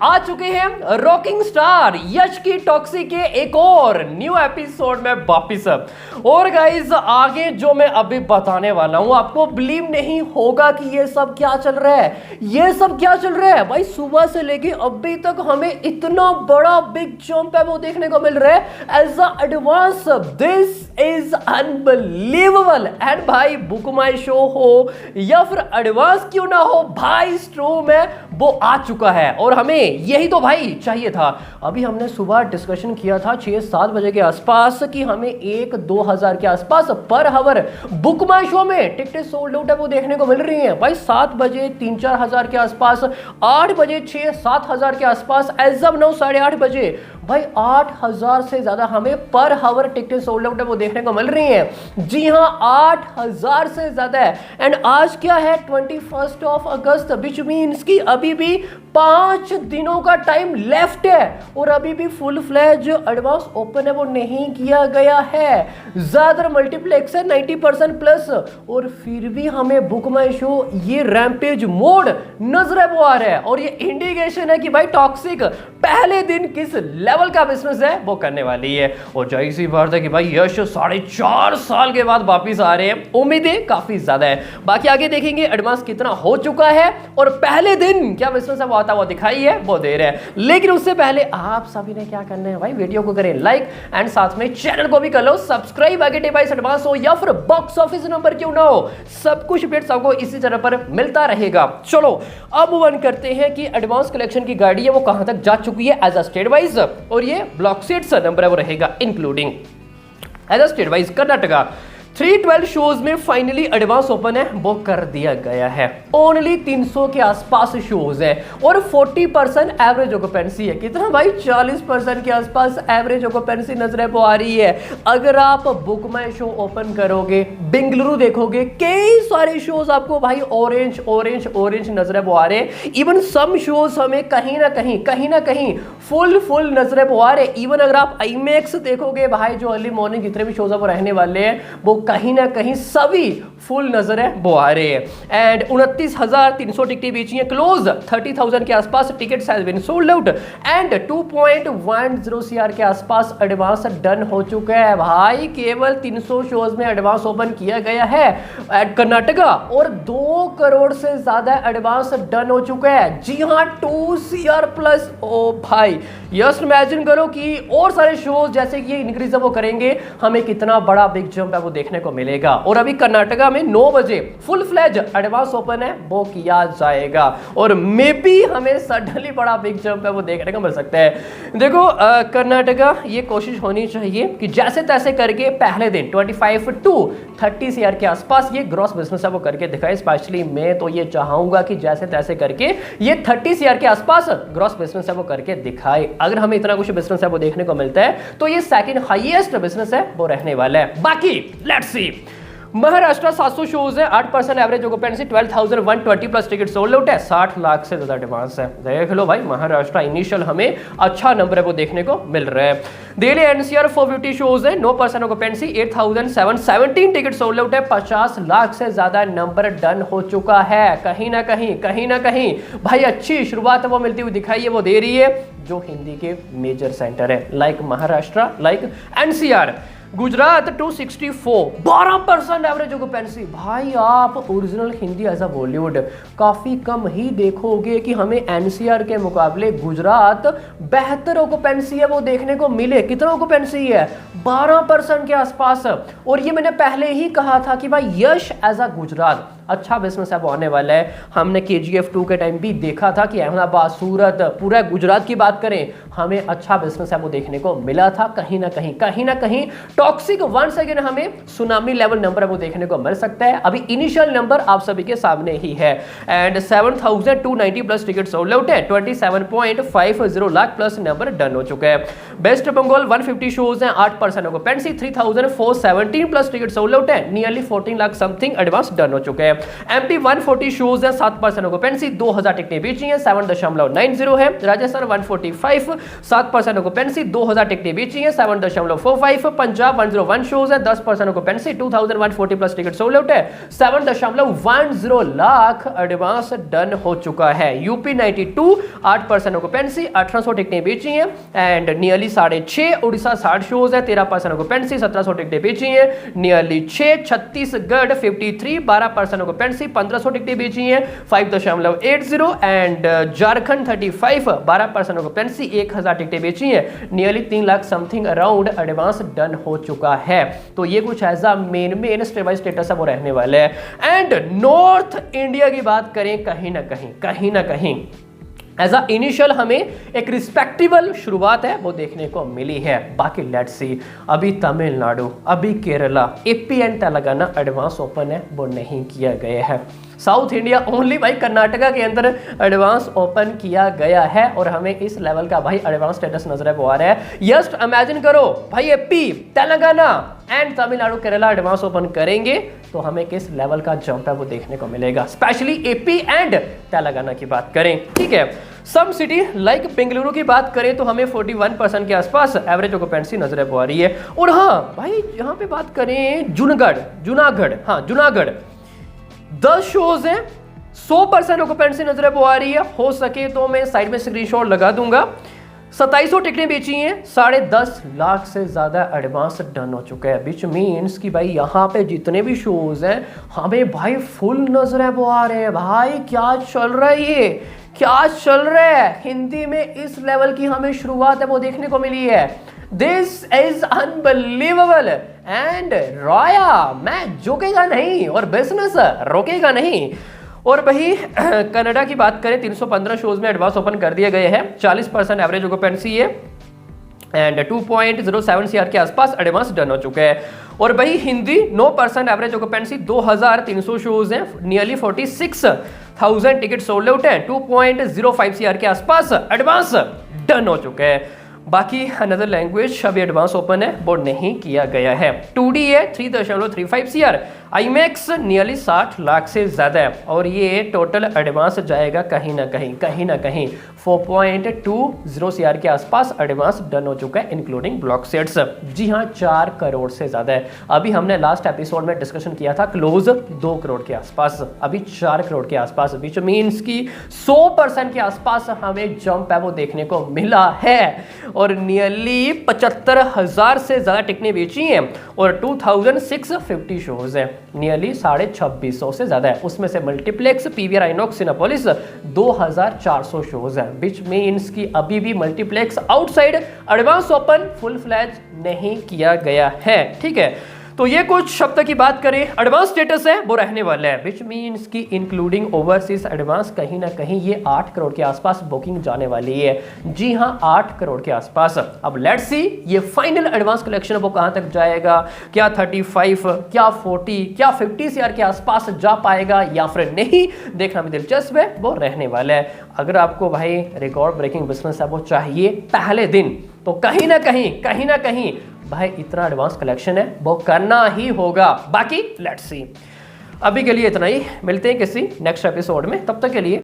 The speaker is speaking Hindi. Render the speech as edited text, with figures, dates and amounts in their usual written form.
आ चुके हैं रॉकिंग स्टार यश की टॉक्सी के एक और न्यू एपिसोड में वापिस। और गाइस आगे जो मैं अभी बताने वाला हूं आपको बिलीव नहीं होगा कि ये सब क्या चल रहा है। ये सब क्या चल रहा है भाई, सुबह से लेके अभी तक हमें इतना बड़ा बिग जंप है वो देखने को मिल रहा है as a advance. This is unbelievable. And भाई बुक माई शो हो या फिर एडवांस क्यों ना हो, भाई स्ट्रो में वो आ चुका है और हमें यही तो भाई चाहिए था। अभी हमने सुबह डिस्कशन किया था 6-7 बजे के आसपास कि हमें 1-2 हजार के आसपास पर हावर बुक माई शो में टिकटें सोल्ड आउट है वो देखने को मिल रही हैं। भाई 7 बजे 3-4 हजार के आसपास, 8 बजे 6-7 हजार के आसपास, एज ऑफ नाउ 8:30 बजे भाई 8,000 से ज्यादा हमें पर हावर टिकटें सोल्ड आउट है वो देखने को मिल रही हैं। जी हां 8,000 से ज्यादा है। एंड आज क्या है 21 अगस्त, विच मीन्स कि अभी भी 5 दिनों का टाइम लेफ्ट है और अभी भी फुल फ्लैज एडवांस ओपन है वो नहीं किया गया है। ज्यादा मल्टीप्लेक्स है 90% प्लस और फिर भी हमें बुक माई शो ये रैम्पेज मोड नजर वो आ रहा है और ये इंडिकेशन है कि भाई टॉक्सिक पहले दिन किस लेवल का बिजनेस है वो करने वाली है। और जाहिर सी बात है कि भाई यश 4.5 साल के बाद वापिस आ रहे हैं, उम्मीदें काफी ज्यादा है। बाकी आगे देखेंगे एडवांस कितना हो चुका है और पहले दिन क्या बिजनेस है वो आता हुआ दिखाई है वो दे रहे हैं। लेकिन उससे पहले आप सभी ने क्या करना है भाई, वीडियो को करें लाइक एंड साथ में चैनल को भी कर लो सब्सक्राइब। आगे डिवाइस एडवांस हो या फिर बॉक्स ऑफिस नंबर क्यों ना हो, सब कुछ अपडेट्स आपको इसी चैनल पर मिलता रहेगा। चलो अब वन करते हैं कि एडवांस कलेक्शन की गाड़ी है वो कहां तक जा चुकी है एज अ स्टेट वाइज, और ये ब्लॉक सीट्स नंबर है वो रहेगा including as a state wise. Karnataka 312 shows में फाइनली एडवांस ओपन है वो कर दिया गया है। ओनली 300 के आसपास शोज है और 40% एवरेज ऑक्यूपेंसी है। कितना भाई 40% के आसपास एवरेज ऑक्यूपेंसी नजर वो आ रही है। अगर आप बुक माई शो ओपन करोगे, बेंगलुरु देखोगे, कई सारे शोज आपको भाई ऑरेंज ऑरेंज ऑरेंज नजर वो आ रहे हैं। इवन सम शोज हमें कहीं ना कहीं फुल नजर वो आ रहे हैं। इवन अगर आप आईमैक्स देखोगे भाई, जो अर्ली मॉर्निंग जितने भी शोज रहने वाले हैं वो कहीं ना कहीं सभी फुल नजर है वो आ रहे हैं। एंड 29,300 टिकटें बेची हैं, क्लोज 30,000 के आसपास tickets has been sold out and 2.10 CR के आसपास एडवांस डन हो चुका है। भाई केवल 300 शोज में एडवांस ओपन किया गया है एट कर्नाटका और 2 करोड़ से ज्यादा एडवांस डन हो चुका है। जी हां 2 CR प्लस। ओ भाई जस्ट इमेजिन करो कि और सारे शोज जैसे कि इंक्रीज वो करेंगे, हमें कितना बड़ा बिग जंप है वो देखने को मिलेगा। और अभी कर्नाटका में 9 बजे फुल फ्लैज एडवांस ओपन है वो किया जाएगा और मे बी हमें सडनली बड़ा बिग जंप है वो देखने को मिल सकता है। देखो कर्नाटका ये कोशिश होनी चाहिए कि जैसे तैसे करके पहले दिन 25 to 30 CR के आसपास ये ग्रॉस बिजनेस है वो करके दिखाए। स्पेशली मैं तो ये चाहूंगा कि जैसे तैसे करके ये 30 CR के आसपास ग्रॉस बिजनेस है वो करके दिखाए। अगर हमें इतना कुछ बिजनेस है वो देखने को मिलता है तो ये सेकंड हाईएस्ट बिजनेस है वो रहने वाला है। बाकी लेट्स सी, महाराष्ट्र 700 शोज है, 8% average occupancy, 12,120 plus ticket sold out है, 60 लाख से ज्यादा एडवांस है। देख लो भाई महाराष्ट्र इनिशियल हमें अच्छा नंबर है वो देखने को मिल रहा है। दिल्ली NCR 450 शोज है, 9% ऑक्यूपेंसी, 8,717 टिकट सोल्ड आउट है, 50 लाख से ज्यादा नंबर डन हो चुका है। कहीं ना कहीं भाई अच्छी शुरुआत वो मिलती हुई दिखाई है वो दे रही है जो हिंदी के मेजर सेंटर है like Maharashtra, like NCR। Gujarat 264, 12% average occupancy. भाई आप original Hindi as a Bollywood काफी कम ही देखोगे कि हमें NCR के मुकाबले गुजरात बेहतर ऑक्यूपेंसी है वो देखने को मिले। कितना ऑक्यूपेंसी है 12% के आसपास। और ये मैंने पहले ही कहा था कि भाई यश एज अ गुजरात अच्छा बिजनेस है वो आने वाला है। हमने KGF 2 के टाइम भी देखा था कि अहमदाबाद, सूरत, पूरा गुजरात की बात करें हमें अच्छा बिजनेस है वो देखने को मिला था। कहीं ना कहीं टॉक्सिक वंस अगेन हमें सुनामी लेवल नंबर है वो देखने को मिल सकता है। अभी इनिशियल नंबर आप सभी के सामने ही है and 7,290 plus ticket sold out है, 27.50 लाख प्लस नंबर डन हो चुका है। वेस्ट बंगाल 150 शोज हैं, 8% occupancy, 3,417 plus ticket sold out है, nearly 14 lakh something advance done हो चुका है। एमपी 140 शोज है, 7% ऑक्यूपेंसी, 2000 टिकटें बेची हैं, 7.90 है। राजस्थान 145 7% ऑक्यूपेंसी, 2000 टिकटें बेची हैं, 7.45। पंजाब 101 शोज है, 10% occupancy, 2140 plus ticket sold out है, 7.10 लाख एडवांस डन हो चुका है। यूपी 92 8% ऑक्यूपेंसी, 1800 टिकटें बेची हैं एंड नियरली 6.5। उड़ीसा 60 शोज है, 13% ऑक्यूपेंसी, 1700 टिकटें बेची हैं, नियरली 6। छत्तीसगढ़ 53 12% ऑक्यूपेंसी, 1500 टिकटें बेची हैं, 5.80 एंड झारखंड 35 12% ऑक्यूपेंसी, 1000 टिकटें बेची हैं, nearly 3 lakh something around advance done हो चुका है। तो ये कुछ ऐसा मेन स्टेप बाय स्टेटस है वो रहने वाले हैं। एंड नॉर्थ इंडिया की बात करें, कहीं ना कहीं एज अ इनिशियल हमें एक रिस्पेक्टेबल शुरुआत है वो देखने को मिली है। बाकी लेट्स सी, अभी तमिलनाडु, अभी Kerala, AP and Telangana advance open है वो नहीं किया गया है। साउथ इंडिया ओनली भाई कर्नाटका के अंदर एडवांस ओपन किया गया है और हमें इस लेवल का भाई एडवांस स्टेटस नजर आ रहा है। जस्ट इमेजिन करो भाई, AP Telangana and Tamil Nadu Kerala advance open करेंगे तो हमें किस लेवल का जंप है वो देखने को मिलेगा, स्पेशली एपी एंड तेलंगाना की बात करें। ठीक है, सम सिटी लाइक बेंगलुरु की बात करें तो हमें 41% के आसपास एवरेज ऑक्यूपेंसी नजर आ रही है। और हाँ भाई, यहाँ पे बात करें जूनागढ़ 10 शोज हैं, 100% ऑक्यूपेंसी नजर आ रही है। हो सके तो मैं साइड में स्क्रीनशॉट लगा दूंगा। 2700 टिकटें बेची हैं, 10.5 लाख से ज्यादा एडवांस डन हो चुका है, विच मीन्स कि भाई यहाँ पे जितने भी शोज हैं हमें भाई फुल नजर आ रहे हैं। भाई क्या चल रहा है, ये क्या चल रहा है। हिंदी में इस लेवल की हमें शुरुआत है वो देखने को मिली है। दिस इज अनबिलीवेबल एंड रॉया मैं झुकेगा नहीं और बिजनेस रोकेगा नहीं। और भाई कनाडा की बात करें, 315 शोज में एडवांस ओपन कर दिए गए हैं, 40% एवरेज ऑक्यूपेंसी है एंड 2.07 सीआर के आसपास एडवांस डन हो चुका है। और भाई हिंदी 9% एवरेज ऑक्यूपेंसी, 2300 शोज हैं, नियरली 46,000 टिकट सोल्ड आउट है, 2.05 सीआर के आसपास एडवांस डन हो चुका है। बाकी अनदर लैंग्वेज अभी एडवांस ओपन है वो नहीं किया गया है। 2D है 3.35 सीआर, आईमैक्स नियरली 60 लाख से ज्यादा है और ये टोटल एडवांस जाएगा कहीं ना कहीं 4.20 सीआर के आसपास एडवांस डन हो चुका है इंक्लूडिंग ब्लॉक सेट्स। जी हाँ, 4 करोड़ से ज्यादा है। अभी हमने लास्ट एपिसोड में डिस्कशन किया था क्लोज 2 करोड़ के आसपास, अभी 4 करोड़ के आसपास, विच मीन्स की 100% के आसपास हमें जंप है वो देखने को मिला है। और नियरली 75,000 से ज्यादा टिकटें बेची हैं और 2650 शोज है, नियरली 2650 से ज्यादा है। उसमें से multiplex, PVR, INOX, Cinepolis 2400 shows है, विच मीन्स की अभी भी multiplex outside advance open full fledge नहीं किया गया है। ठीक है, तो ये कुछ शब्द की बात करें, एडवांस स्टेटस है वो रहने वाला है, विच मीन्स की इंक्लूडिंग ओवरसीज एडवांस कहीं ना कहीं ये 8 करोड़ के आसपास बुकिंग जाने वाली है। जी हाँ, 8 करोड़ के आसपास। अब लेट्स सी ये फाइनल एडवांस कलेक्शन वो कहां तक जाएगा, क्या 35, क्या 40, क्या 50 सीआर के आसपास जा पाएगा या फिर नहीं, देखना भी दिलचस्प है वो रहने वाला है। अगर आपको भाई रिकॉर्ड ब्रेकिंग बिजनेस है वो चाहिए पहले दिन, तो कहीं ना कहीं भाई इतना एडवांस कलेक्शन है वो करना ही होगा। बाकी लेट्स सी, अभी के लिए इतना ही, मिलते हैं किसी नेक्स्ट एपिसोड में, तब तक के लिए